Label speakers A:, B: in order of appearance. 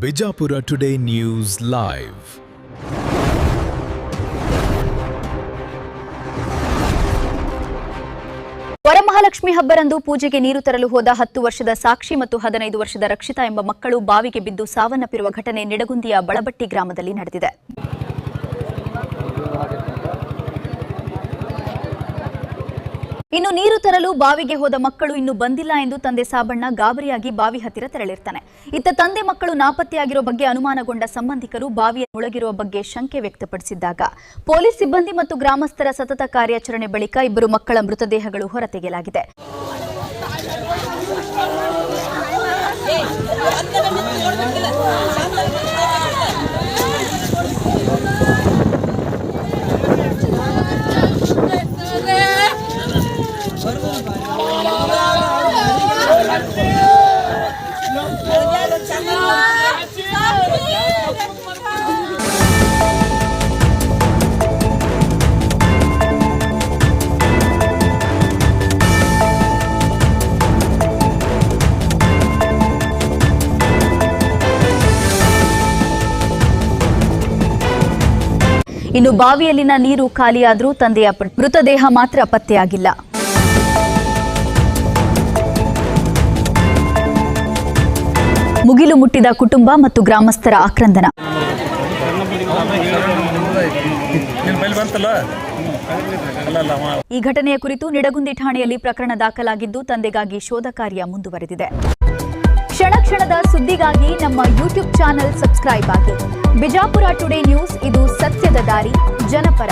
A: Bijapur today news live.
B: Varamahalakshmi ಹಬ್ಬರಂದು ಪೂಜೆಗೆ ನೀರು ತರಲು ಹೋದ 10 ವರ್ಷದ ಸಾಕ್ಷಿ ಮತ್ತು 15 ವರ್ಷದ ರಕ್ಷಿತಾ ಎಂಬ ಮಕ್ಕಳು ಬಾವಿಗೆ ಬಿದ್ದು ಸಾವನ್ನಪ್ಪಿರುವ ಘಟನೆ ನಿಡಗುಂದಿಯ ಬಳಬಟ್ಟಿ ಗ್ರಾಮದಲ್ಲಿ ನಡೆದಿದೆ. ಇನ್ನು ನೀರು ತರಲು ಬಾವಿಗೆ ಹೋದ ಮಕ್ಕಳು ಇನ್ನೂ ಬಂದಿಲ್ಲ ಎಂದು ತಂದೆ ಸಾಬಣ್ಣ ಗಾಬರಿಯಾಗಿ ಬಾವಿ ಹತ್ತಿರ ತೆರಳಿರ್ತಾನೆ. ಇತ್ತ ತಂದೆ ಮಕ್ಕಳು ನಾಪತ್ತೆಯಾಗಿರೋ ಬಗ್ಗೆ ಅನುಮಾನಗೊಂಡ ಸಂಬಂಧಿಕರು ಬಾವಿಯ ಮುಳುಗಿರುವ ಬಗ್ಗೆ ಶಂಕೆ ವ್ಯಕ್ತಪಡಿಸಿದ್ದಾಗ ಪೊಲೀಸ್ ಸಿಬ್ಬಂದಿ ಮತ್ತು ಗ್ರಾಮಸ್ಥರ ಸತತ ಕಾರ್ಯಾಚರಣೆ ಬಳಿಕ ಇಬ್ಬರು ಮಕ್ಕಳ ಮೃತದೇಹಗಳು ಹೊರತೆಗೆಯಲಾಗಿದೆ. ಇನ್ನು ಬಾವಿಯಲ್ಲಿನ ನೀರು ಖಾಲಿಯಾದರೂ ತಂದೆಯ ಮೃತದೇಹ ಮಾತ್ರ ಪತ್ತೆಯಾಗಿಲ್ಲ. ಮುಗಿಲು ಮುಟ್ಟಿದ ಕುಟುಂಬ ಮತ್ತು ಗ್ರಾಮಸ್ಥರ ಆಕ್ರಂದನ. ಈ ಘಟನೆಯ ಕುರಿತು ನಿಡಗುಂದಿ ಠಾಣೆಯಲ್ಲಿ ಪ್ರಕರಣ ದಾಖಲಾಗಿದ್ದು ತಂದೆಗಾಗಿ ಶೋಧ ಕಾರ್ಯ ಮುಂದುವರೆದಿದೆ. ಕ್ಷಣ ಕ್ಷಣದ ಸುದ್ದಿಗಾಗಿ ನಮ್ಮ ಯೂಟ್ಯೂಬ್ ಚಾನೆಲ್ ಸಬ್ಸ್ಕ್ರೈಬ್ ಆಗಿ. ಬಿಜಾಪುರ ಟುಡೇ ನ್ಯೂಸ್, ಇದು ಸತ್ಯದ ದಾರಿ, ಜನಪರ.